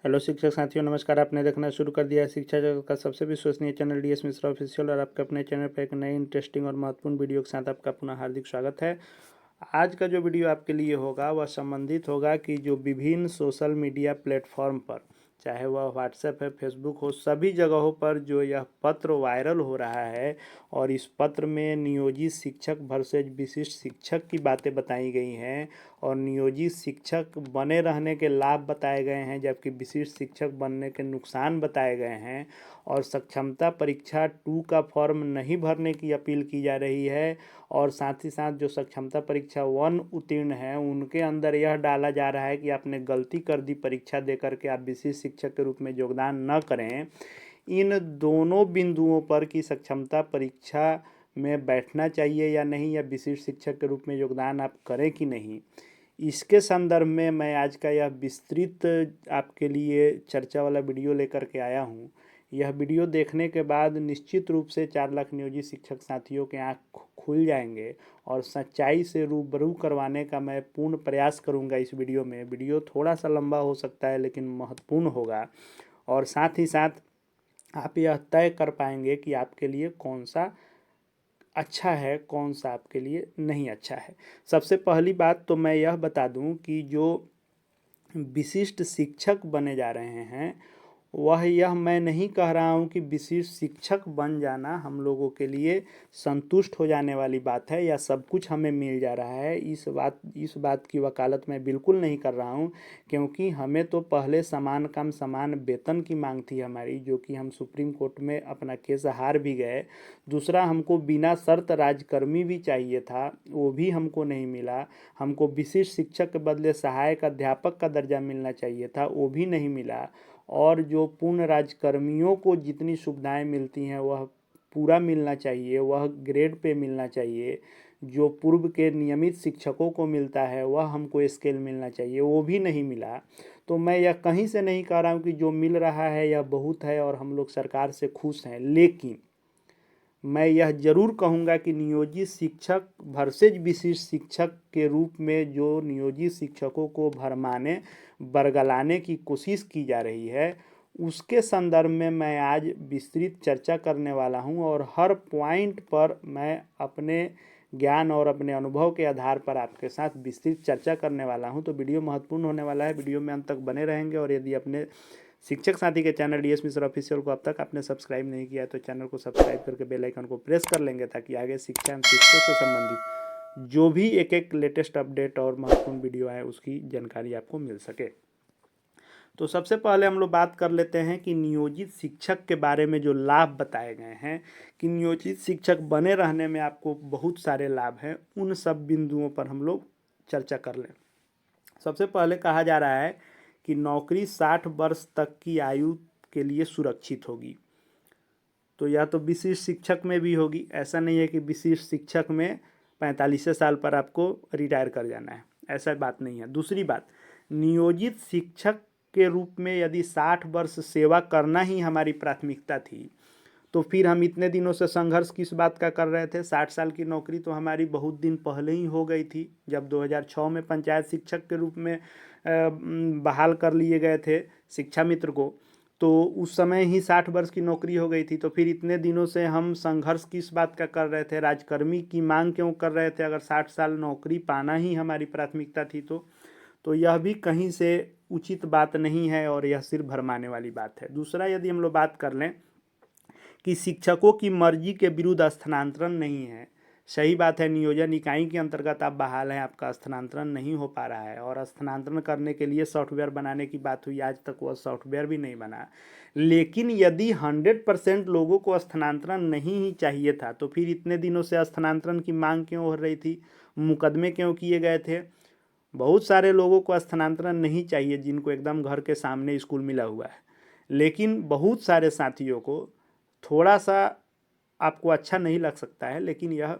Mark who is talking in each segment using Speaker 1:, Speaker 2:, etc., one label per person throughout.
Speaker 1: Hello शिक्षक साथियों, नमस्कार। आपने देखना शुरू कर दिया है शिक्षा जगत का सबसे विश्वसनीय चैनल डीएस मिश्रा ऑफिशियल, और आपके अपने चैनल पर एक नई इंटरेस्टिंग और महत्वपूर्ण वीडियो के साथ आपका पुनः हार्दिक स्वागत है। आज का जो वीडियो आपके लिए होगा वह संबंधित होगा कि जो विभिन्न सोशल मीडिया प्लेटफॉर्म पर, चाहे वह व्हाट्सएप है, फेसबुक हो, सभी जगहों पर जो यह पत्र वायरल हो रहा है और इस पत्र में नियोजित शिक्षक वर्सेज विशिष्ट शिक्षक की बातें बताई गई हैं और नियोजित शिक्षक बने रहने के लाभ बताए गए हैं, जबकि विशिष्ट शिक्षक बनने के नुकसान बताए गए हैं और सक्षमता परीक्षा 2 का फॉर्म नहीं भरने की अपील की जा रही है। और साथ ही साथ जो सक्षमता परीक्षा 1 उत्तीर्ण है उनके अंदर यह डाला जा रहा है कि आपने गलती कर दी परीक्षा दे करके आप विशिष्ट शिक्षक के रूप में योगदान न करें। इन दोनों बिंदुओं पर कि सक्षमता परीक्षा में बैठना चाहिए या नहीं, या विशिष्ट शिक्षक के रूप में योगदान आप करें कि नहीं, इसके संदर्भ में मैं आज का यह विस्तृत आपके लिए चर्चा वाला वीडियो लेकर के आया हूँ। यह वीडियो देखने के बाद निश्चित रूप से 4 लाख नियोजित शिक्षक साथियों के आँख खुल जाएंगे और सच्चाई से रूबरू करवाने का मैं पूर्ण प्रयास करूँगा इस वीडियो में। वीडियो थोड़ा सा लंबा हो सकता है लेकिन महत्वपूर्ण होगा, और साथ ही साथ आप यह तय कर पाएंगे कि आपके लिए कौन सा अच्छा है, कौन सा आपके लिए नहीं अच्छा है। सबसे पहली बात तो मैं यह बता दूं कि जो विशिष्ट शिक्षक बने जा रहे हैं वह यह मैं नहीं कह रहा हूं कि विशिष्ट शिक्षक बन जाना हम लोगों के लिए संतुष्ट हो जाने वाली बात है या सब कुछ हमें मिल जा रहा है। इस बात की वकालत मैं बिल्कुल नहीं कर रहा हूं, क्योंकि हमें तो पहले समान काम समान वेतन की मांग थी हमारी, जो कि हम सुप्रीम कोर्ट में अपना केस हार भी गए। दूसरा, हमको बिना शर्त राजकर्मी भी चाहिए था, वो भी हमको नहीं मिला। हमको विशिष्ट शिक्षक के बदले सहायक अध्यापक का दर्जा मिलना चाहिए था, वो भी नहीं मिला। और जो पूर्ण राजकर्मियों को जितनी सुविधाएं मिलती हैं वह पूरा मिलना चाहिए, वह ग्रेड पे मिलना चाहिए। जो पूर्व के नियमित शिक्षकों को मिलता है वह हमको स्केल मिलना चाहिए, वो भी नहीं मिला। तो मैं यह कहीं से नहीं कह रहा हूँ कि जो मिल रहा है यह बहुत है और हम लोग सरकार से खुश हैं, लेकिन मैं यह जरूर कहूँगा कि नियोजित शिक्षक वर्सेज विशिष्ट शिक्षक के रूप में जो नियोजित शिक्षकों को भरमाने बरगलाने की कोशिश की जा रही है उसके संदर्भ में मैं आज विस्तृत चर्चा करने वाला हूं, और हर पॉइंट पर मैं अपने ज्ञान और अपने अनुभव के आधार पर आपके साथ विस्तृत चर्चा करने वाला हूं। तो वीडियो महत्वपूर्ण होने वाला है, वीडियो में अंत तक बने रहेंगे। और यदि अपने शिक्षक साथी के चैनल डीएस मिश्रा ऑफिशियल को अब तक आपने सब्सक्राइब नहीं किया है तो चैनल को सब्सक्राइब करके बेल आइकन को प्रेस कर लेंगे, ताकि आगे शिक्षा एवं शिक्षकों से संबंधित जो भी एक एक लेटेस्ट अपडेट और महत्वपूर्ण वीडियो आए उसकी जानकारी आपको मिल सके। तो सबसे पहले हम लोग बात कर लेते हैं कि नियोजित शिक्षक के बारे में जो लाभ बताए गए हैं कि नियोजित शिक्षक बने रहने में आपको बहुत सारे लाभ हैं, उन सब बिंदुओं पर हम लोग चर्चा कर लें। सबसे पहले कहा जा रहा है कि नौकरी 60 वर्ष तक की आयु के लिए सुरक्षित होगी। तो यह तो विशिष्ट शिक्षक में भी होगी, ऐसा नहीं है कि विशिष्ट शिक्षक में 45 साल पर आपको रिटायर कर जाना है, ऐसा बात नहीं है। दूसरी बात, नियोजित शिक्षक के रूप में यदि 60 वर्ष सेवा करना ही हमारी प्राथमिकता थी तो फिर हम इतने दिनों से संघर्ष किस बात का कर रहे थे। 60 साल की नौकरी तो हमारी बहुत दिन पहले ही हो गई थी, जब 2006 में पंचायत शिक्षक के रूप में बहाल कर लिए गए थे शिक्षा मित्र को, तो उस समय ही 60 वर्ष की नौकरी हो गई थी। तो फिर इतने दिनों से हम संघर्ष किस बात का कर रहे थे, राजकर्मी की मांग क्यों कर रहे थे, अगर 60 साल नौकरी पाना ही हमारी प्राथमिकता थी तो यह भी कहीं से उचित बात नहीं है और यह सिर्फ भरमाने वाली बात है। दूसरा, यदि हम लोग बात कर लें कि शिक्षकों की मर्जी के विरुद्ध स्थानांतरण नहीं है, सही बात है, नियोजन इकाई के अंतर्गत आप बहाल हैं, आपका स्थानांतरण नहीं हो पा रहा है और स्थानांतरण करने के लिए सॉफ्टवेयर बनाने की बात हुई, आज तक वह सॉफ्टवेयर भी नहीं बना। लेकिन यदि 100% लोगों को स्थानांतरण नहीं ही चाहिए था तो फिर इतने दिनों से स्थानांतरण की मांग क्यों हो रही थी, मुकदमे क्यों किए गए थे। बहुत सारे लोगों को स्थानांतरण नहीं चाहिए जिनको एकदम घर के सामने स्कूल मिला हुआ है, लेकिन बहुत सारे साथियों को, थोड़ा सा आपको अच्छा नहीं लग सकता है लेकिन यह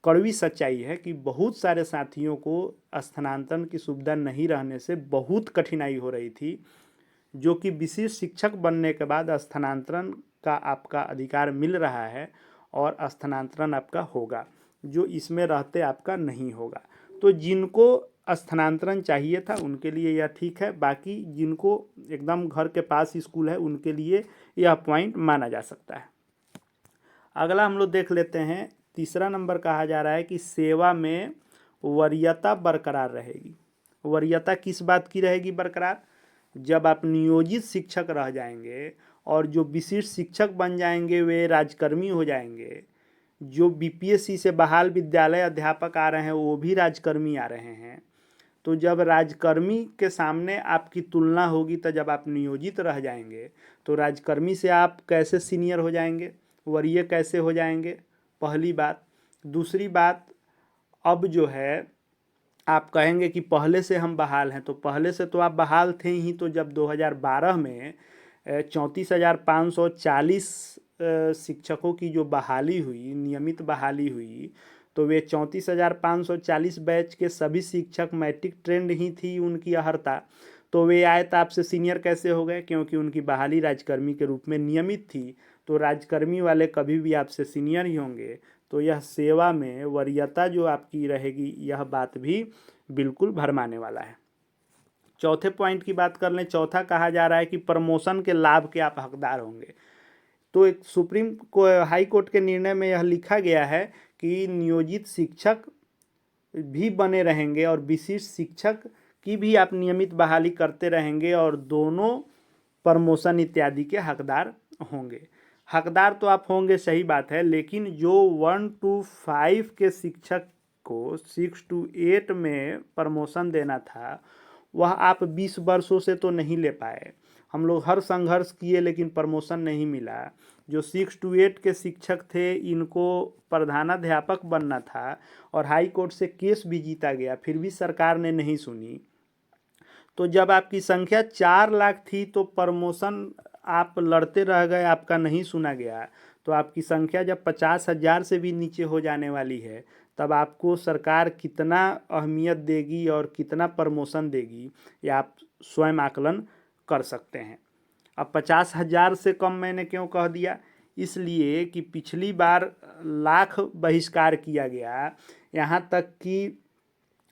Speaker 1: कड़वी सच्चाई है कि बहुत सारे साथियों को स्थानांतरण की सुविधा नहीं रहने से बहुत कठिनाई हो रही थी, जो कि विशिष्ट शिक्षक बनने के बाद स्थानांतरण का आपका अधिकार मिल रहा है और स्थानांतरण आपका होगा, जो इसमें रहते आपका नहीं होगा। तो जिनको स्थानांतरण चाहिए था उनके लिए यह ठीक है, बाकी जिनको एकदम घर के पास स्कूल है उनके लिए यह पॉइंट माना जा सकता है। अगला हम लोग देख लेते हैं, तीसरा नंबर कहा जा रहा है कि सेवा में वरीयता बरकरार रहेगी। वरीयता किस बात की रहेगी बरकरार? जब आप नियोजित शिक्षक रह जाएंगे और जो विशिष्ट शिक्षक बन जाएंगे वे राजकर्मी हो जाएंगे, जो बीपीएससी से बहाल विद्यालय अध्यापक आ रहे हैं वो भी राजकर्मी आ रहे हैं, तो जब राजकर्मी के सामने आपकी तुलना होगी तो जब आप नियोजित रह जाएंगे तो राजकर्मी से आप कैसे सीनियर हो जाएंगे, वरीय कैसे हो जाएंगे, पहली बात। दूसरी बात, अब जो है आप कहेंगे कि पहले से हम बहाल हैं, तो पहले से तो आप बहाल थे ही, तो जब 2012 में 34,540 शिक्षकों की जो बहाली हुई, नियमित बहाली हुई, तो वे 34,540 बैच के सभी शिक्षक मैट्रिक ट्रेंड ही थी उनकी अहर्ता, तो वे आए तो आपसे सीनियर कैसे हो गए? क्योंकि उनकी बहाली राजकर्मी के रूप में नियमित थी, तो राजकर्मी वाले कभी भी आपसे सीनियर ही होंगे। तो यह सेवा में वरीयता जो आपकी रहेगी, यह बात भी बिल्कुल भरमाने वाला है। चौथे पॉइंट की बात कर लें। चौथा कहा जा रहा है कि प्रमोशन के लाभ के आप हकदार होंगे। तो एक हाई कोर्ट के निर्णय में यह लिखा गया है कि नियोजित शिक्षक भी बने रहेंगे और विशिष्ट शिक्षक की भी आप नियमित बहाली करते रहेंगे और दोनों प्रमोशन इत्यादि के हकदार होंगे। हकदार तो आप होंगे, सही बात है, लेकिन जो 1 to 5 के शिक्षक को 6 to 8 में प्रमोशन देना था वह आप 20 वर्षों से तो नहीं ले पाए। हम लोग हर संघर्ष किए लेकिन प्रमोशन नहीं मिला। जो 6 to 8 के शिक्षक थे इनको प्रधानाध्यापक बनना था और हाई कोर्ट से केस भी जीता गया, फिर भी सरकार ने नहीं सुनी। तो जब आपकी संख्या 4 लाख थी तो प्रमोशन आप लड़ते रह गए, आपका नहीं सुना गया, तो आपकी संख्या जब 50,000 से भी नीचे हो जाने वाली है तब आपको सरकार कितना अहमियत देगी और कितना प्रमोशन देगी ये आप स्वयं आकलन कर सकते हैं। अब 50,000 से कम मैंने क्यों कह दिया? इसलिए कि पिछली बार लाख बहिष्कार किया गया, यहाँ तक कि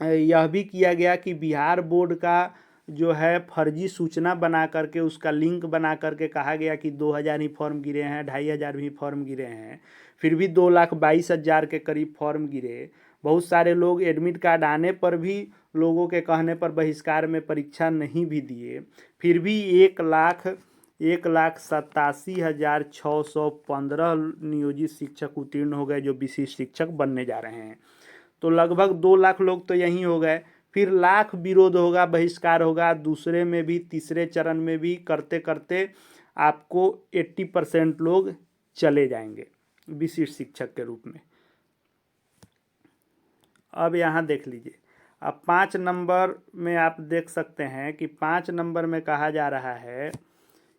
Speaker 1: यह भी किया गया कि बिहार बोर्ड का जो है फर्जी सूचना बना करके उसका लिंक बना करके कहा गया कि 2,000 ही फॉर्म गिरे हैं, 2,500 भी फॉर्म गिरे हैं, फिर भी 2,22,000 के करीब फॉर्म गिरे। बहुत सारे लोग एडमिट कार्ड आने पर भी लोगों के कहने पर बहिष्कार में परीक्षा नहीं भी दिए, फिर भी 1,87,615 नियोजित शिक्षक उत्तीर्ण हो गए जो विशिष्ट शिक्षक बनने जा रहे हैं। तो लगभग 2 लाख लोग तो यहीं हो गए, फिर लाख विरोध होगा, बहिष्कार होगा, दूसरे में भी तीसरे चरण में भी, करते करते आपको 80% लोग चले जाएंगे विशिष्ट शिक्षक के रूप में। अब यहाँ देख लीजिए, अब 5 नंबर में आप देख सकते हैं कि 5 नंबर में कहा जा रहा है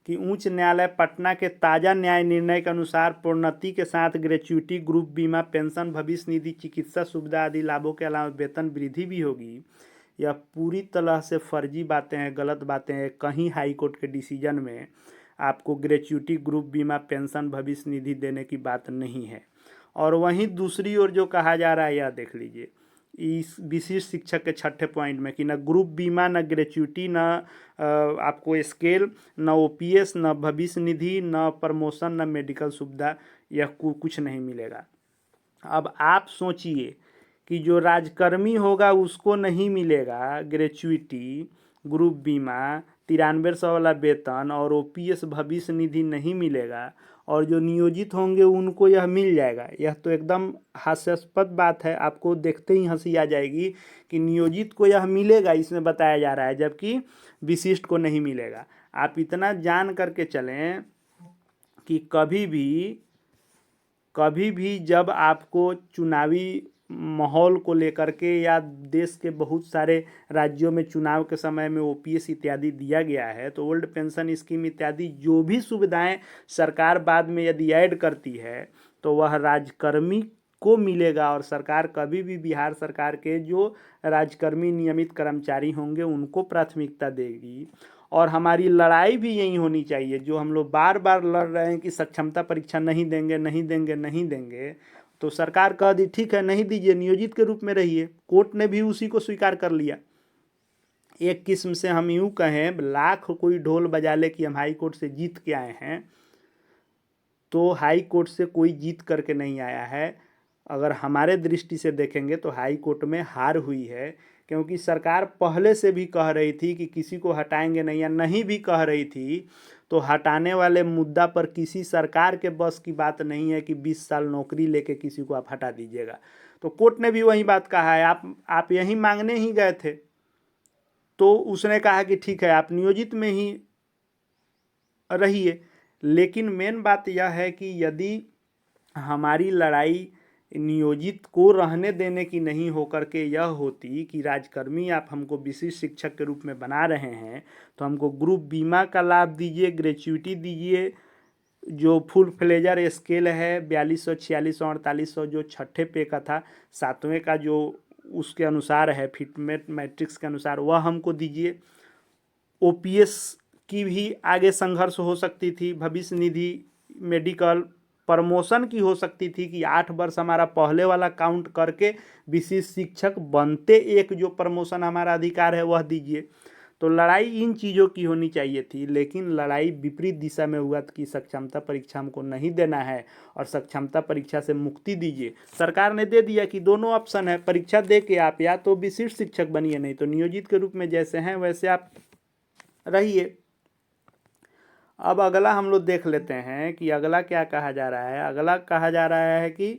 Speaker 1: कि उच्च न्यायालय पटना के ताज़ा न्याय निर्णय के अनुसार प्रोन्नति के साथ ग्रेच्युटी, ग्रुप बीमा, पेंशन, भविष्य निधि, चिकित्सा सुविधा आदि लाभों के अलावा वेतन वृद्धि भी होगी। यह पूरी तरह से फर्जी बातें हैं, गलत बातें हैं। कहीं हाई कोर्ट के डिसीजन में आपको ग्रेच्युटी, ग्रुप बीमा, पेंशन, भविष्य निधि देने की बात नहीं है। और वहीं दूसरी ओर जो कहा जा रहा है यह देख लीजिए इस विशिष्ट शिक्षक के 6ठे पॉइंट में कि न ग्रुप बीमा, न ग्रेच्युटी, न आपको स्केल, न ओपीएस, न भविष्य निधि, न प्रमोशन, न मेडिकल सुविधा, यह कुछ नहीं मिलेगा। अब आप सोचिए कि जो राजकर्मी होगा उसको नहीं मिलेगा ग्रेच्युटी, ग्रुप बीमा, 9300 वाला वेतन और ओपीएस भविष्य निधि नहीं मिलेगा, और जो नियोजित होंगे उनको यह मिल जाएगा। यह तो एकदम हास्यास्पद बात है, आपको देखते ही हंसी आ जाएगी कि नियोजित को यह मिलेगा इसमें बताया जा रहा है, जबकि विशिष्ट को नहीं मिलेगा। आप इतना जान करके चलें कि कभी भी जब आपको चुनावी माहौल को लेकर के या देश के बहुत सारे राज्यों में चुनाव के समय में ओपीएस इत्यादि दिया गया है, तो ओल्ड पेंशन स्कीम इत्यादि जो भी सुविधाएं सरकार बाद में यदि ऐड करती है तो वह राजकर्मी को मिलेगा, और सरकार कभी भी बिहार सरकार के जो राजकर्मी नियमित कर्मचारी होंगे उनको प्राथमिकता देगी। और हमारी लड़ाई भी यही होनी चाहिए, जो हम लोग बार बार लड़ रहे हैं कि सक्षमता परीक्षा नहीं देंगे, नहीं देंगे, नहीं देंगे, तो सरकार कह दी ठीक है नहीं दीजिए, नियोजित के रूप में रहिए। कोर्ट ने भी उसी को स्वीकार कर लिया। एक किस्म से हम यूँ कहें, लाख कोई ढोल बजा ले कि हम हाई कोर्ट से जीत के आए हैं, तो हाई कोर्ट से कोई जीत करके नहीं आया है। अगर हमारे दृष्टि से देखेंगे तो हाई कोर्ट में हार हुई है, क्योंकि सरकार पहले से भी कह रही थी कि किसी को हटाएंगे नहीं, या नहीं भी कह रही थी तो हटाने वाले मुद्दा पर किसी सरकार के बस की बात नहीं है कि 20 साल नौकरी लेके किसी को आप हटा दीजिएगा। तो कोर्ट ने भी वही बात कहा है, आप यही मांगने ही गए थे। तो उसने कहा कि ठीक है आप नियोजित में ही रहिए। लेकिन मेन बात यह है कि यदि हमारी लड़ाई नियोजित को रहने देने की नहीं होकर के यह होती कि राजकर्मी आप हमको विशिष्ट शिक्षक के रूप में बना रहे हैं तो हमको ग्रुप बीमा का लाभ दीजिए, ग्रेच्युइटी दीजिए, जो फुल फ्लेजर स्केल है 4200, 4600, 4800 जो छठे पे का था, सातवें का जो उसके अनुसार है फिटमेट मैट्रिक्स के अनुसार वह हमको दीजिए। ओपीएस की भी आगे संघर्ष हो सकती थी, भविष्य निधि, मेडिकल, प्रमोशन की हो सकती थी कि 8 वर्ष हमारा पहले वाला काउंट करके विशिष्ट शिक्षक बनते एक जो प्रमोशन हमारा अधिकार है वह दीजिए। तो लड़ाई इन चीज़ों की होनी चाहिए थी, लेकिन लड़ाई विपरीत दिशा में हुआ कि सक्षमता परीक्षा हमको नहीं देना है और सक्षमता परीक्षा से मुक्ति दीजिए। सरकार ने दे दिया कि दोनों ऑप्शन है, परीक्षा दे के आप या तो विशिष्ट शिक्षक बनिए, नहीं तो नियोजित के रूप में जैसे हैं वैसे आप रहिए। अब अगला हम लोग देख लेते हैं कि अगला क्या कहा जा रहा है। अगला कहा जा रहा है कि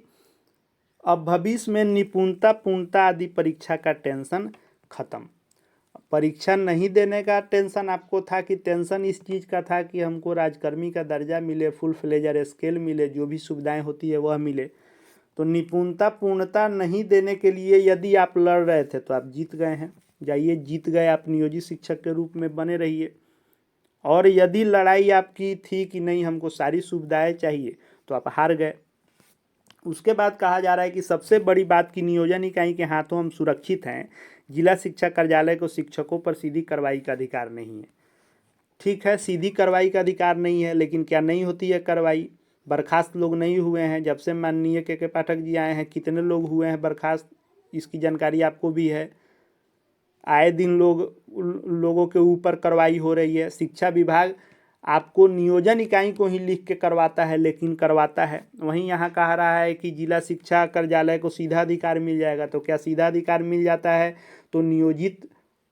Speaker 1: अब भविष्य में निपुणता, पूर्णता आदि परीक्षा का टेंशन खत्म। परीक्षा नहीं देने का टेंशन आपको था कि टेंशन इस चीज़ का था कि हमको राजकर्मी का दर्जा मिले, फुल फ्लेजर स्केल मिले, जो भी सुविधाएं होती है वह मिले। तो निपुणता पूर्णता नहीं देने के लिए यदि आप लड़ रहे थे तो आप जीत गए हैं, जाइए जीत गए, आप नियोजित शिक्षक के रूप में बने रहिए। और यदि लड़ाई आपकी थी कि नहीं हमको सारी सुविधाएं चाहिए तो आप हार गए। उसके बाद कहा जा रहा है कि सबसे बड़ी बात की नियोजन इकाई के हाथों हम सुरक्षित हैं। जिला शिक्षा कार्यालय को शिक्षकों पर सीधी कार्रवाई का अधिकार नहीं है। ठीक है, सीधी कार्रवाई का अधिकार नहीं है, लेकिन क्या नहीं होती है कार्रवाई? बर्खास्त लोग नहीं हुए हैं जब से माननीय के पाठक जी आए हैं, कितने लोग हुए हैं बर्खास्त, इसकी जानकारी आपको भी है। आए दिन लोगों के ऊपर कार्रवाई हो रही है। शिक्षा विभाग आपको नियोजन इकाई को ही लिख के करवाता है, लेकिन करवाता है। वहीं यहाँ कहा रहा है कि जिला शिक्षा कार्यालय को सीधा अधिकार मिल जाएगा, तो क्या सीधा अधिकार मिल जाता है तो नियोजित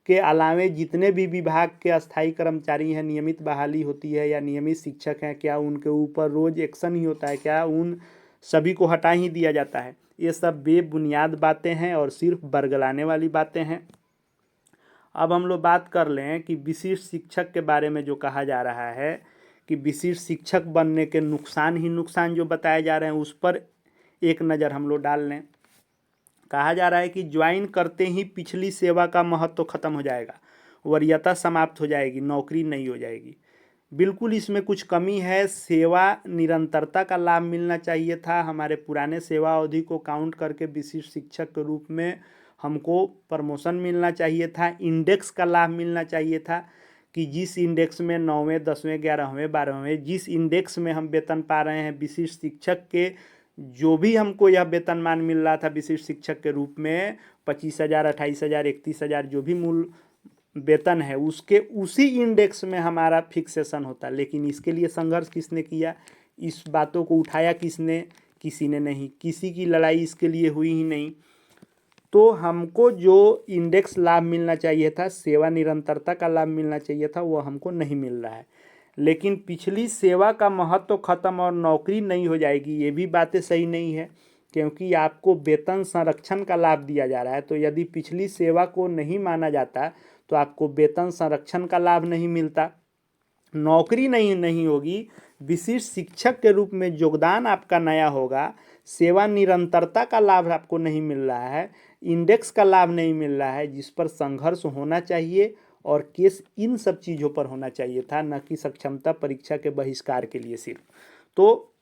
Speaker 1: के अलावे जितने भी विभाग के अस्थायी कर्मचारी हैं, नियमित बहाली होती है या नियमित शिक्षक हैं, क्या उनके ऊपर रोज एक्शन ही होता है? क्या उन सभी को हटा ही दिया जाता है? ये सब बेबुनियाद बातें हैं और सिर्फ बरगलाने वाली बातें हैं। अब हम लोग बात कर लें कि विशिष्ट शिक्षक के बारे में जो कहा जा रहा है कि विशिष्ट शिक्षक बनने के नुकसान ही नुकसान जो बताए जा रहे हैं उस पर एक नज़र हम लोग डाल लें। कहा जा रहा है कि ज्वाइन करते ही पिछली सेवा का महत्व खत्म हो जाएगा, वरीयता समाप्त हो जाएगी, नौकरी नहीं हो जाएगी। बिल्कुल इसमें कुछ कमी है। सेवा निरंतरता का लाभ मिलना चाहिए था। हमारे पुराने सेवा अवधि को काउंट करके विशिष्ट शिक्षक के रूप में हमको प्रमोशन मिलना चाहिए था। इंडेक्स का लाभ मिलना चाहिए था कि जिस इंडेक्स में 9वें 10वें 11वें 12वें जिस इंडेक्स में हम वेतन पा रहे हैं विशिष्ट शिक्षक के, जो भी हमको यह वेतनमान मिल रहा था विशिष्ट शिक्षक के रूप में 25,000, 28,000, 31,000 जो भी मूल वेतन है उसके उसी इंडेक्स में हमारा फिक्सेशन होता। लेकिन इसके लिए संघर्ष किसने किया? इस बातों को उठाया किसने? किसी ने नहीं। किसी की लड़ाई इसके लिए हुई ही नहीं। तो हमको जो इंडेक्स लाभ मिलना चाहिए था, सेवा निरंतरता का लाभ मिलना चाहिए था, वो हमको नहीं मिल रहा है। लेकिन पिछली सेवा का महत्व खत्म और नौकरी नहीं हो जाएगी, ये भी बातें सही नहीं है, क्योंकि आपको वेतन संरक्षण का लाभ दिया जा रहा है। तो यदि पिछली सेवा को नहीं माना जाता तो आपको वेतन संरक्षण का लाभ नहीं मिलता, नौकरी नहीं होगी, विशिष्ट शिक्षक के रूप में योगदान आपका नया होगा, सेवा निरंतरता का लाभ आपको नहीं मिल रहा है, इंडेक्स का लाभ नहीं मिल रहा है, जिस पर संघर्ष होना चाहिए और केस इन सब चीज़ों पर होना चाहिए था, न कि सक्षमता परीक्षा के बहिष्कार के लिए सिर्फ। तो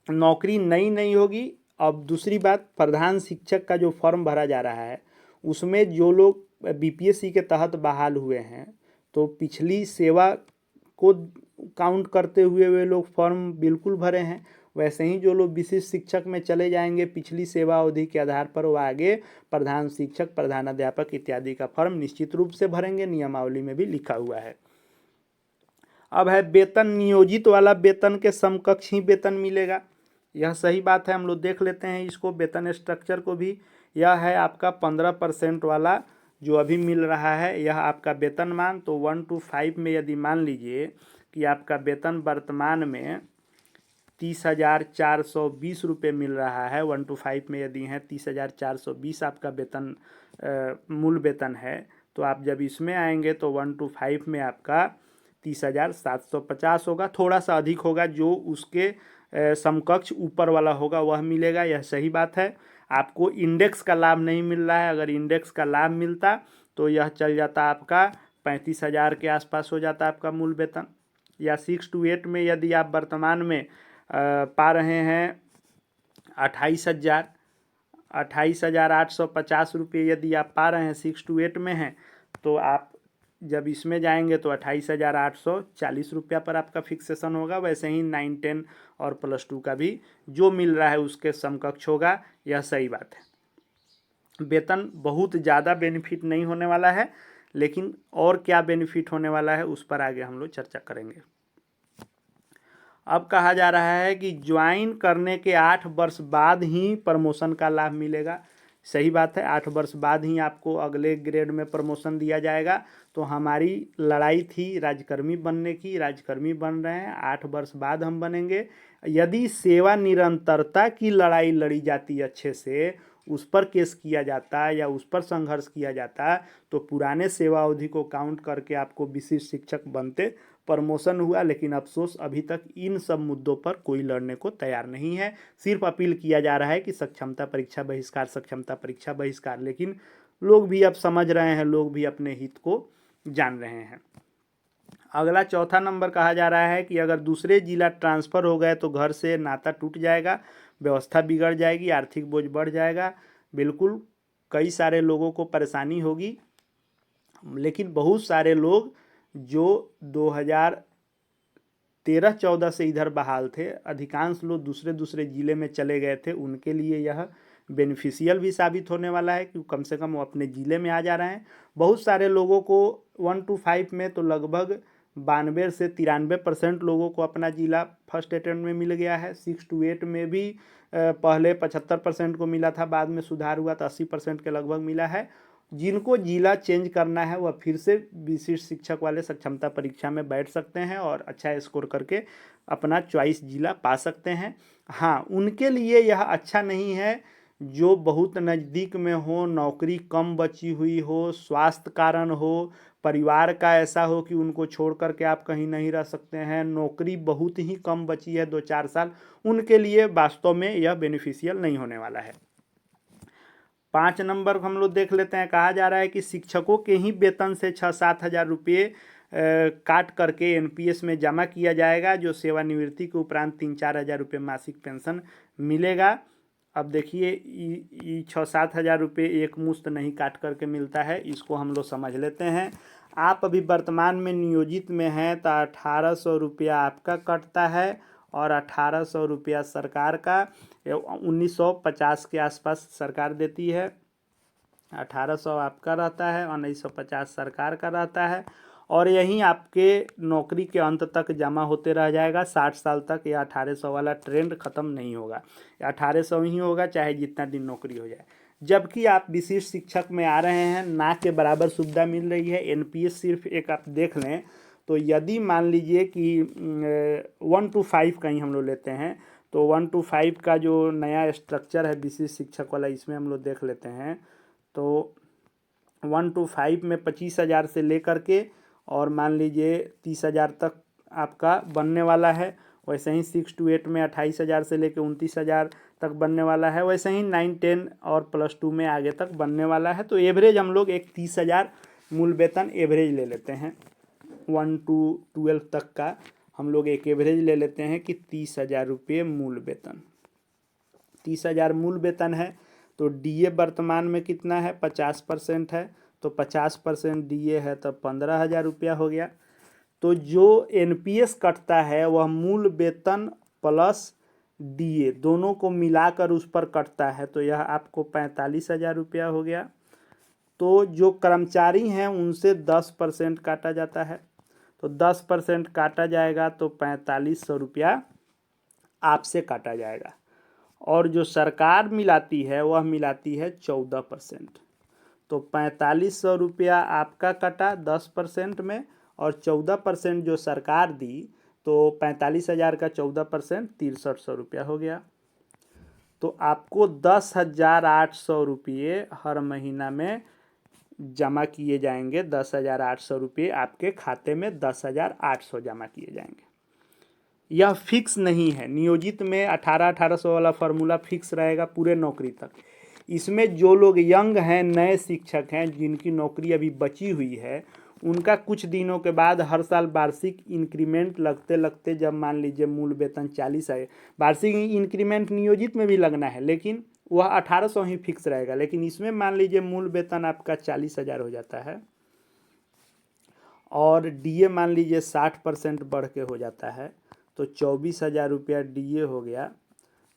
Speaker 1: नौकरी नई नहीं होगी। अब दूसरी बात, प्रधान शिक्षक का जो फॉर्म भरा जा रहा है उसमें जो लोग बीपीएससी के तहत बहाल हुए हैं तो पिछली सेवा को काउंट करते हुए वे लोग फॉर्म बिल्कुल भरे हैं। वैसे ही जो लोग विशिष्ट शिक्षक में चले जाएंगे पिछली सेवा अवधि के आधार पर वो आगे प्रधान शिक्षक, प्रधानाध्यापक इत्यादि का फॉर्म निश्चित रूप से भरेंगे, नियमावली में भी लिखा हुआ है। अब है वेतन, नियोजित वाला वेतन के समकक्ष ही वेतन मिलेगा, यह सही बात है। हम लोग देख लेते हैं इसको, वेतन स्ट्रक्चर को भी। यह है आपका 15% वाला जो अभी मिल रहा है, यह आपका वेतनमान। तो 1 to 5 में यदि मान लीजिए कि आपका वेतन वर्तमान में 30,420 रुपये मिल रहा है, 1 to 5 में यदि है 30,420 आपका वेतन मूल वेतन है, तो आप जब इसमें आएंगे तो 1 to 5 में आपका 30,750 होगा, थोड़ा सा अधिक होगा, जो उसके समकक्ष ऊपर वाला होगा वह मिलेगा, यह सही बात है। आपको इंडेक्स का लाभ नहीं मिल रहा है, अगर इंडेक्स का लाभ मिलता तो यह चल जाता आपका 35,000 के आसपास हो जाता आपका मूल वेतन। या 6 to 8 में यदि आप वर्तमान में पा रहे हैं 28,850 रुपये यदि आप पा रहे हैं, 6 to 8 में हैं, तो आप जब इसमें जाएंगे तो 28,840 रुपया पर आपका फिक्सेशन होगा। वैसे ही 9, 10 और +2 का भी जो मिल रहा है उसके समकक्ष होगा, यह सही बात है। वेतन बहुत ज़्यादा बेनिफिट नहीं होने वाला है, लेकिन और क्या बेनिफिट होने वाला है उस पर आगे हम लोग चर्चा करेंगे। अब कहा जा रहा है कि ज्वाइन करने के 8 वर्ष बाद ही प्रमोशन का लाभ मिलेगा। सही बात है, 8 वर्ष बाद ही आपको अगले ग्रेड में प्रमोशन दिया जाएगा। तो हमारी लड़ाई थी राज्यकर्मी बनने की, राज्यकर्मी बन रहे हैं, 8 वर्ष बाद हम बनेंगे। यदि सेवा निरंतरता की लड़ाई लड़ी जाती अच्छे से, उस पर केस किया जाता या उस पर संघर्ष किया जाता, तो पुराने सेवा अवधि को काउंट करके आपको विशिष्ट शिक्षक बनते, प्रमोशन हुआ। लेकिन अफसोस अभी तक इन सब मुद्दों पर कोई लड़ने को तैयार नहीं है। सिर्फ अपील किया जा रहा है कि सक्षमता परीक्षा बहिष्कार, सक्षमता परीक्षा बहिष्कार, लेकिन लोग भी अब समझ रहे हैं, लोग भी अपने हित को जान रहे हैं। अगला चौथा नंबर कहा जा रहा है कि अगर दूसरे जिला ट्रांसफ़र हो गए तो घर से नाता टूट जाएगा, व्यवस्था बिगड़ जाएगी, आर्थिक बोझ बढ़ जाएगा। बिल्कुल कई सारे लोगों को परेशानी होगी, लेकिन बहुत सारे लोग जो 2013-14 से इधर बहाल थे, अधिकांश लोग दूसरे ज़िले में चले गए थे, उनके लिए यह बेनिफिशियल भी साबित होने वाला है कि कम से कम वो अपने ज़िले में आ जा रहे हैं। बहुत सारे लोगों को 1 to 5 में तो लगभग 92 से 93% लोगों को अपना ज़िला फर्स्ट अटेम्प्ट में मिल गया है। 6 to 8 में भी पहले 75% को मिला था, बाद में सुधार हुआ तो 80% के लगभग मिला है। जिनको जिला चेंज करना है वह फिर से विशिष्ट शिक्षक वाले सक्षमता परीक्षा में बैठ सकते हैं और अच्छा स्कोर करके अपना चॉइस जिला पा सकते हैं। हाँ, उनके लिए यह अच्छा नहीं है जो बहुत नज़दीक में हो, नौकरी कम बची हुई हो, स्वास्थ्य कारण हो, परिवार का ऐसा हो कि उनको छोड़ करके आप कहीं नहीं रह सकते हैं, नौकरी बहुत ही कम बची है 2-4 साल, उनके लिए वास्तव में यह बेनिफिशियल नहीं होने वाला है। 5 नंबर हम लोग देख लेते हैं। कहा जा रहा है कि शिक्षकों के ही वेतन से 6-7 हज़ार रुपये काट करके एनपीएस में जमा किया जाएगा, जो सेवानिवृत्ति के उपरांत 3-4 हज़ार रुपये मासिक पेंशन मिलेगा। अब देखिए, 6-7 हज़ार रुपये एक मुश्त नहीं काट करके मिलता है, इसको हम लोग समझ लेते हैं। आप अभी वर्तमान में नियोजित में हैं तो 1800 रुपया आपका कटता है और 1800 रुपया सरकार का, 1950 के आसपास सरकार देती है। 1800 आपका रहता है, 1950 सरकार का रहता है, और यहीं आपके नौकरी के अंत तक जमा होते रह जाएगा 60 साल तक। यह 1800 वाला ट्रेंड ख़त्म नहीं होगा, 1800 ही होगा चाहे जितना दिन नौकरी हो जाए। जबकि आप विशिष्ट शिक्षक में आ रहे हैं, ना के बराबर सुविधा मिल रही है। एनपीएस सिर्फ एक आप देख लें तो यदि मान लीजिए कि 1 to 5 का ही हम लोग लेते हैं, तो 1 to 5 का जो नया स्ट्रक्चर है विशिष्ट शिक्षक वाला, इसमें हम लोग देख लेते हैं। तो 1 to 5 में 25,000 से लेकर के और मान लीजिए 30,000 तक आपका बनने वाला है। वैसे ही 6 to 8 में 28,000 से लेकर 29,000 तक बनने वाला है। वैसे ही 9, 10 और +2 में आगे तक बनने वाला है। तो एवरेज हम लोग एक 30,000 मूल वेतन एवरेज ले लेते हैं। 1 to 12 तक का हम लोग एक एवरेज ले लेते हैं कि 30,000 रुपये मूल वेतन, 30,000 मूल वेतन है। तो डीए वर्तमान में कितना है, 50% है, तो 50% डीए है तो 15,000 रुपया हो गया। तो जो एनपीएस कटता है वह मूल वेतन प्लस डीए दोनों को मिलाकर उस पर कटता है, तो यह आपको 45,000 रुपया हो गया। तो जो कर्मचारी हैं उनसे 10% काटा जाता है, तो 10% काटा जाएगा तो 4500 रुपया आपसे काटा जाएगा। और जो सरकार मिलाती है वह मिलाती है 14%। तो 4500 रुपया आपका कटा 10% में, और 14% जो सरकार दी, तो 45,000 का 14% 6300 रुपया हो गया। तो आपको 10,800 रुपये हर महीना में जमा किए जाएंगे। 10,800 रुपये आपके खाते में 10,800 जमा किए जाएंगे। यह फिक्स नहीं है, नियोजित में 18,1800 वाला फार्मूला फिक्स रहेगा पूरे नौकरी तक। इसमें जो लोग यंग हैं, नए शिक्षक हैं, जिनकी नौकरी अभी बची हुई है, उनका कुछ दिनों के बाद हर साल वार्षिक इंक्रीमेंट लगते लगते, जब मान लीजिए मूल वेतन 40 है, वार्षिक इंक्रीमेंट नियोजित में भी लगना है, लेकिन वह 1800 ही फिक्स रहेगा। लेकिन इसमें मान लीजिए मूल वेतन आपका 40,000 हो जाता है और डीए मान लीजिए 60% बढ़ के हो जाता है, तो 24,000 रुपया डीए हो गया।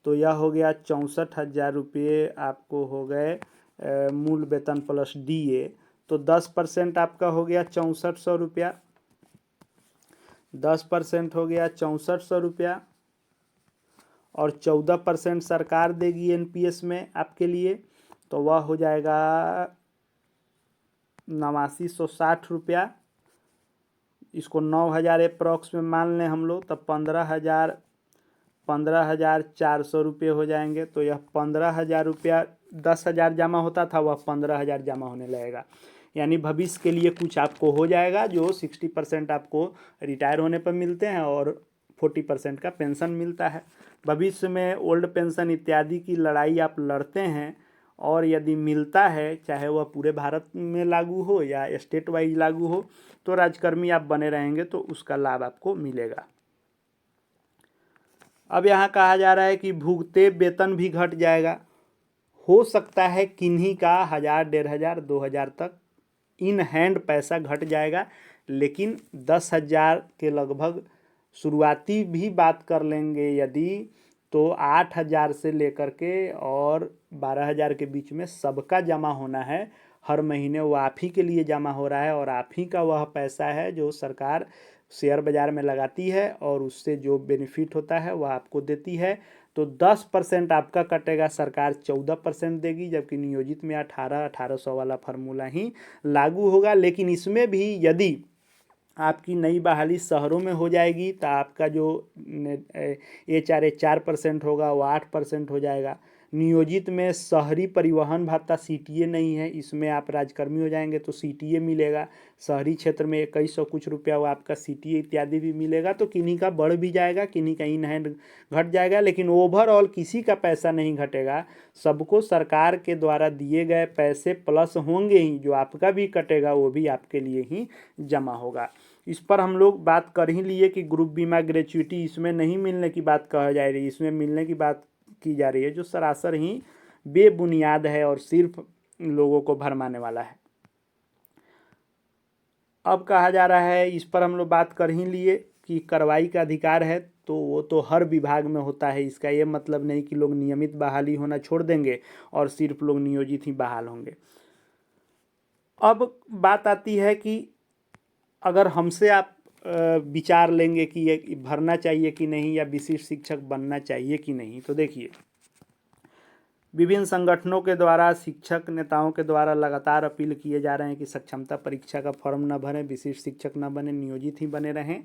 Speaker 1: तो यह हो गया 64,000 रुपये आपको हो गए मूल वेतन प्लस डीए। तो 10% आपका हो गया 6400 रुपया, 10% हो गया 6400 रुपया, और 14% सरकार देगी एनपीएस में आपके लिए, तो वह हो जाएगा 8960 रुपया। इसको 9,000 अप्रॉक्स में मान लें हम लोग, तब 15,400 रुपये हो जाएंगे। तो यह 15,000 रुपया 10,000 जमा होता था, वह 15,000 जमा होने लगेगा। यानी भविष्य के लिए कुछ आपको हो जाएगा, जो 60% आपको रिटायर होने पर मिलते हैं और 40% का पेंशन मिलता है। भविष्य में ओल्ड पेंशन इत्यादि की लड़ाई आप लड़ते हैं, और यदि मिलता है, चाहे वह पूरे भारत में लागू हो या स्टेट वाइज लागू हो, तो राजकर्मी आप बने रहेंगे तो उसका लाभ आपको मिलेगा। अब यहाँ कहा जा रहा है कि भुगते वेतन भी घट जाएगा। हो सकता है किन्हीं का 1000, 1500, 2000 तक इन हैंड पैसा घट जाएगा, लेकिन 10,000 के लगभग शुरुआती भी बात कर लेंगे यदि, तो 8,000 से लेकर के और 12,000 के बीच में सबका जमा होना है हर महीने। वो आप ही के लिए जमा हो रहा है, और आप ही का वह पैसा है जो सरकार शेयर बाज़ार में लगाती है, और उससे जो बेनिफिट होता है वह आपको देती है। तो 10% आपका कटेगा, सरकार 14% देगी, जबकि नियोजित में 18,1800 वाला फार्मूला ही लागू होगा। लेकिन इसमें भी यदि आपकी नई बहाली शहरों में हो जाएगी, तो आपका जो HRA 4% होगा वो 8% हो जाएगा। नियोजित में शहरी परिवहन भत्ता CTA नहीं है, इसमें आप राजकर्मी हो जाएंगे तो CTA मिलेगा। शहरी क्षेत्र में 2100 कुछ रुपया वो आपका CTA इत्यादि भी मिलेगा। तो किन्हीं का बढ़ भी जाएगा, किन्हीं का इन हैंड घट जाएगा, लेकिन ओवरऑल किसी का पैसा नहीं घटेगा। सबको सरकार के द्वारा दिए गए पैसे प्लस होंगे ही, जो आपका भी कटेगा वो भी आपके लिए ही जमा होगा। इस पर हम लोग बात कर ही लिए कि ग्रुप बीमा ग्रेच्युटी इसमें नहीं मिलने की बात कहा जा रही है, इसमें मिलने की बात की जा रही है, जो सरासर ही बेबुनियाद है और सिर्फ लोगों को भरमाने वाला है। अब कहा जा रहा है, इस पर हम लोग बात कर ही लिए कि कार्रवाई का अधिकार है, तो वो तो हर विभाग में होता है। इसका ये मतलब नहीं कि लोग नियमित बहाली होना छोड़ देंगे और सिर्फ लोग नियोजित ही बहाल होंगे। अब बात आती है कि अगर हमसे आप विचार लेंगे कि ये भरना चाहिए कि नहीं, या विशिष्ट शिक्षक बनना चाहिए कि नहीं, तो देखिए, विभिन्न संगठनों के द्वारा, शिक्षक नेताओं के द्वारा लगातार अपील किए जा रहे हैं कि सक्षमता परीक्षा का फॉर्म न भरें, विशिष्ट शिक्षक न बने, नियोजित ही बने रहें।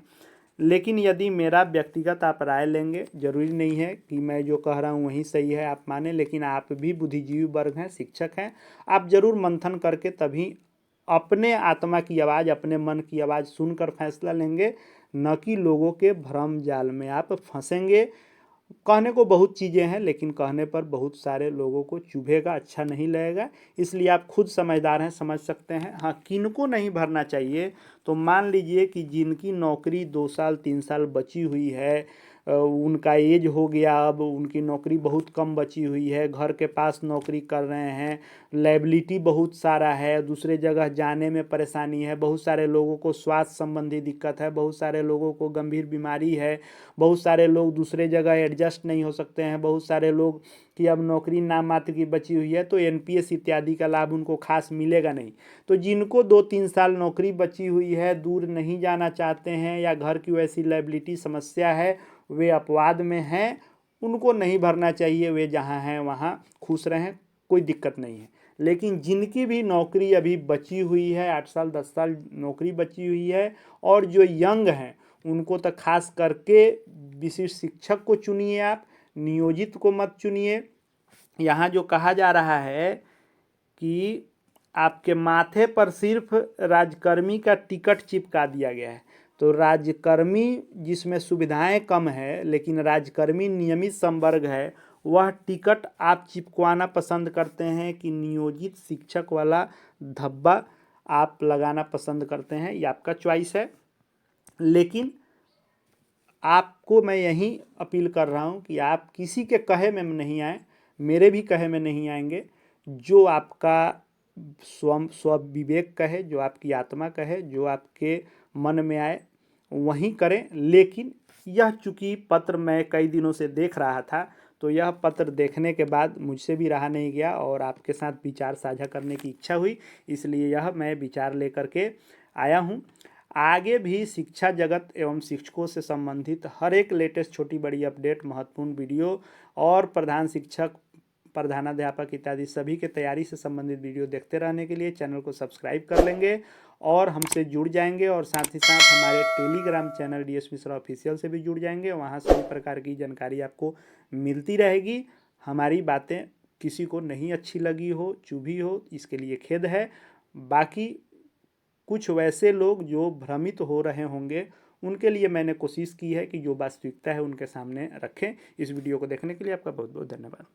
Speaker 1: लेकिन यदि मेरा व्यक्तिगत आप राय लेंगे, जरूरी नहीं है कि मैं जो कह रहा हूँ वही सही है आप माने, लेकिन आप भी बुद्धिजीवी वर्ग हैं, शिक्षक हैं, आप जरूर मंथन करके तभी अपने आत्मा की आवाज़, अपने मन की आवाज़ सुनकर फैसला लेंगे, न कि लोगों के भ्रम जाल में आप फंसेंगे। कहने को बहुत चीज़ें हैं, लेकिन कहने पर बहुत सारे लोगों को चुभेगा, अच्छा नहीं लगेगा। इसलिए आप खुद समझदार हैं, समझ सकते हैं। हाँ, किनको नहीं भरना चाहिए, तो मान लीजिए कि जिनकी नौकरी 2 साल 3 साल बची हुई है, उनका एज हो गया, अब उनकी नौकरी बहुत कम बची हुई है, घर के पास नौकरी कर रहे हैं, लायबिलिटी बहुत सारा है, दूसरे जगह जाने में परेशानी है, बहुत सारे लोगों को स्वास्थ्य संबंधी दिक्कत है, बहुत सारे लोगों को गंभीर बीमारी है, बहुत सारे लोग दूसरे जगह एडजस्ट नहीं हो सकते हैं, बहुत सारे लोग कि अब नौकरी नाम मात्र की बची हुई है तो एनपीएस इत्यादि का लाभ उनको खास मिलेगा नहीं। तो जिनको 2-3 साल नौकरी बची हुई है, दूर नहीं जाना चाहते हैं या घर की वैसी लायबिलिटी समस्या है, वे अपवाद में हैं, उनको नहीं भरना चाहिए, वे जहाँ हैं वहाँ खुश रहें, कोई दिक्कत नहीं है। लेकिन जिनकी भी नौकरी अभी बची हुई है, 8 साल 10 साल नौकरी बची हुई है, और जो यंग हैं उनको तो खास करके विशिष्ट शिक्षक को चुनिए, आप नियोजित को मत चुनिए। यहाँ जो कहा जा रहा है कि आपके माथे पर सिर्फ राजकर्मी का टिकट चिपका दिया गया है, तो राजकर्मी जिसमें सुविधाएं कम है लेकिन राजकर्मी नियमित संवर्ग है, वह टिकट आप चिपकवाना पसंद करते हैं कि नियोजित शिक्षक वाला धब्बा आप लगाना पसंद करते हैं, ये आपका चॉइस है। लेकिन आपको मैं यही अपील कर रहा हूँ कि आप किसी के कहे में नहीं आए, मेरे भी कहे में नहीं आएंगे। जो आपका स्व विवेक कहे, जो आपकी आत्मा कहे, जो आपके मन में आए वहीं करें। लेकिन यह चूँकि पत्र मैं कई दिनों से देख रहा था, तो यह पत्र देखने के बाद मुझसे भी रहा नहीं गया और आपके साथ विचार साझा करने की इच्छा हुई, इसलिए यह मैं विचार लेकर के आया हूँ। आगे भी शिक्षा जगत एवं शिक्षकों से संबंधित हर एक लेटेस्ट छोटी बड़ी अपडेट, महत्वपूर्ण वीडियो और प्रधान शिक्षक, प्रधानाध्यापक इत्यादि सभी के तैयारी से संबंधित वीडियो देखते रहने के लिए चैनल को सब्सक्राइब कर लेंगे और हमसे जुड़ जाएंगे, और साथ ही साथ हमारे Telegram channel DS Mishra official से भी जुड़ जाएंगे। वहाँ सभी प्रकार की जानकारी आपको मिलती रहेगी। हमारी बातें किसी को नहीं अच्छी लगी हो, चुभी हो, इसके लिए खेद है। बाकी कुछ वैसे लोग जो भ्रमित हो रहे होंगे, उनके लिए मैंने कोशिश की है कि जो वास्तविकता है उनके सामने रखें। इस वीडियो को देखने के लिए आपका बहुत बहुत धन्यवाद।